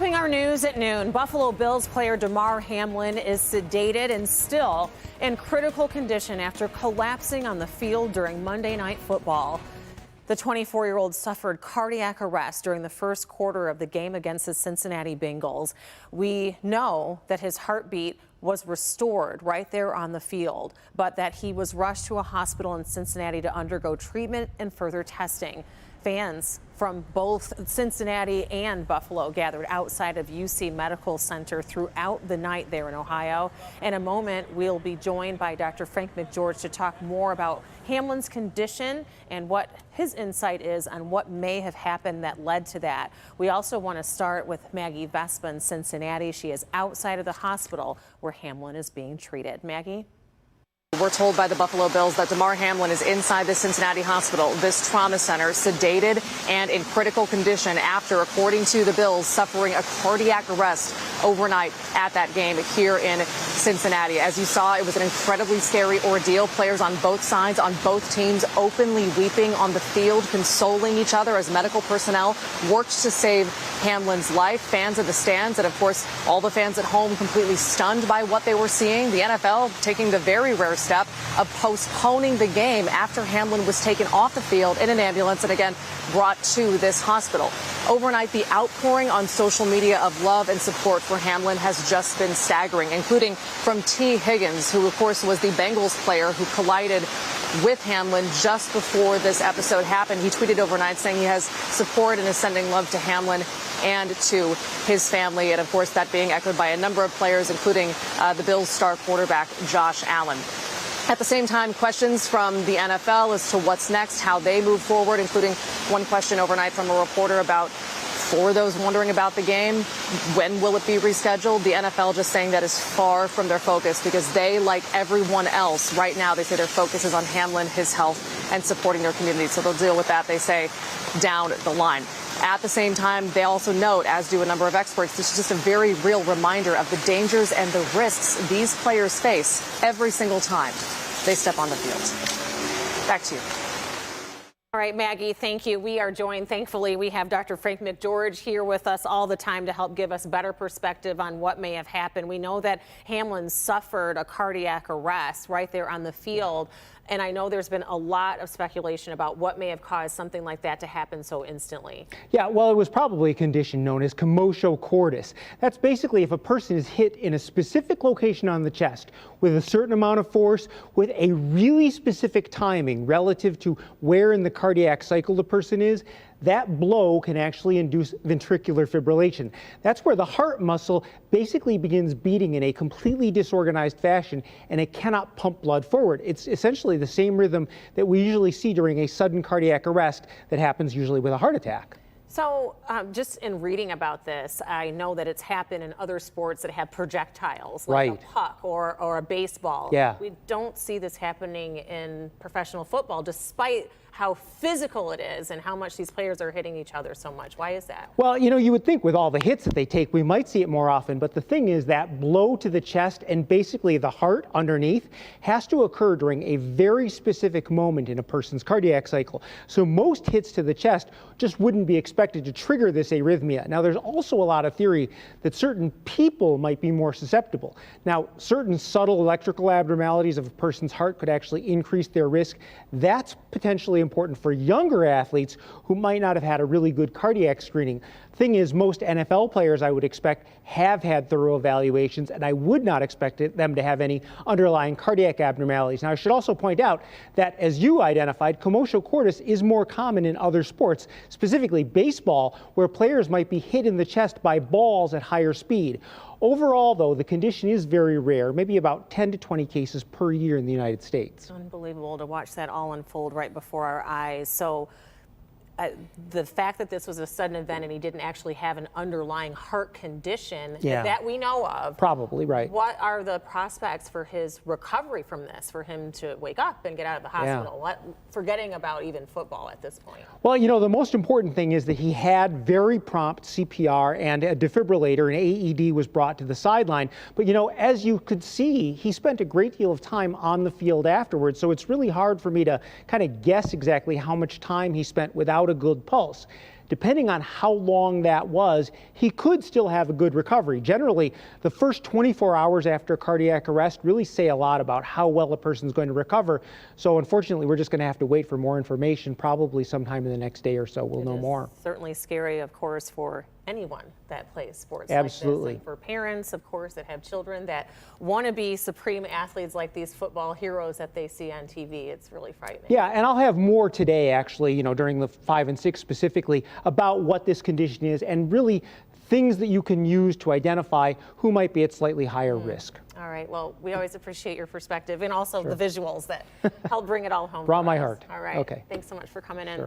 Topping our news at noon, Buffalo Bills player Damar Hamlin is sedated and still in critical condition after collapsing on the field during Monday Night Football. The 24-year-old suffered cardiac arrest during the first quarter of the game against the Cincinnati Bengals. We know that his heartbeat was restored right there on the field, but that he was rushed to a hospital in Cincinnati to undergo treatment and further testing. Fans from both Cincinnati and Buffalo gathered outside of UC Medical Center throughout the night there in Ohio. In a moment, we'll be joined by Dr. Frank McGeorge to talk more about Hamlin's condition and what his insight is on what may have happened that led to that. We also want to start with Maggie Vespa in Cincinnati. She is outside of the hospital where Hamlin is being treated. Maggie? We're told by the Buffalo Bills that Damar Hamlin is inside the Cincinnati hospital, this trauma center, sedated and in critical condition after, according to the Bills, suffering a cardiac arrest overnight at that game here in Cincinnati. As you saw, it was an incredibly scary ordeal. Players on both sides, on both teams, openly weeping on the field, consoling each other as medical personnel worked to save Hamlin's life. Fans at the stands and, of course, all the fans at home completely stunned by what they were seeing. The NFL taking the very rare step of postponing the game after Hamlin was taken off the field in an ambulance and again brought to this hospital. Overnight, the outpouring on social media of love and support for Hamlin has just been staggering, including from T. Higgins, who of course was the Bengals player who collided with Hamlin just before this episode happened. He tweeted overnight saying he has support and is sending love to Hamlin and to his family, and of course that being echoed by a number of players, including the Bills' star quarterback Josh Allen. At the same time, questions from the NFL as to what's next, how they move forward, including one question overnight from a reporter about, for those wondering about the game, when will it be rescheduled? The NFL just saying that is far from their focus because they, like everyone else right now, they say their focus is on Hamlin, his health, and supporting their community. So they'll deal with that, they say, down the line. At the same time, they also note, as do a number of experts, this is just a very real reminder of the dangers and the risks these players face every single time they step on the field. Back to you. All right, Maggie, thank you. We are joined, thankfully, we have Dr. Frank McGeorge here with us all the time to help give us better perspective on what may have happened. We know that Hamlin suffered a cardiac arrest right there on the field. And I know there's been a lot of speculation about what may have caused something like that to happen so instantly. Yeah, well, it was probably a condition known as commotio cordis. That's basically if a person is hit in a specific location on the chest with a certain amount of force, with a really specific timing relative to where in the cardiac cycle the person is, that blow can actually induce ventricular fibrillation. That's where the heart muscle basically begins beating in a completely disorganized fashion, and it cannot pump blood forward. It's essentially the same rhythm that we usually see during a sudden cardiac arrest that happens usually with a heart attack. So just in reading about this, I know that it's happened in other sports that have projectiles, like a puck or a baseball. Yeah. We don't see this happening in professional football, despite how physical it is and how much these players are hitting each other so much. Why is that? Well, you know, you would think with all the hits that they take, we might see it more often. But the thing is that blow to the chest and basically the heart underneath has to occur during a very specific moment in a person's cardiac cycle. So most hits to the chest just wouldn't be expected to trigger this arrhythmia. Now, there's also a lot of theory that certain people might be more susceptible. Now, certain subtle electrical abnormalities of a person's heart could actually increase their risk. That's potentially important for younger athletes who might not have had a really good cardiac screening. Thing is, most NFL players, I would expect, have had thorough evaluations, and I would not expect them to have any underlying cardiac abnormalities. Now, I should also point out that, as you identified, commotio cordis is more common in other sports, specifically baseball, where players might be hit in the chest by balls at higher speed. Overall, though, the condition is very rare, maybe about 10 to 20 cases per year in the United States. Unbelievable to watch that all unfold right before our eyes. So the fact that this was a sudden event and he didn't actually have an underlying heart condition that we know of. Probably, right. What are the prospects for his recovery from this, for him to wake up and get out of the hospital? Forgetting about even football at this point. Well, you know, the most important thing is that he had very prompt CPR and a defibrillator. An AED was brought to the sideline. But, you know, as you could see, he spent a great deal of time on the field afterwards. So it's really hard for me to kind of guess exactly how much time he spent without a good pulse. depending on how long that was, he could still have a good recovery. Generally, the first 24 hours after cardiac arrest really say a lot about how well a person's going to recover. So unfortunately, we're just going to have to wait for more information, probably sometime in the next day or so. We'll know more. Certainly scary, of course, for anyone that plays sports Absolutely. like this. And for parents, of course, that have children that want to be supreme athletes like these football heroes that they see on TV. It's really frightening. Yeah, and I'll have more today, actually, during the 5 and 6 specifically, about what this condition is and really things that you can use to identify who might be at slightly higher risk. All right. Well, we always appreciate your perspective and also the visuals that help bring it all home. Brought my heart. All right. Okay. Thanks so much for coming in. Sure.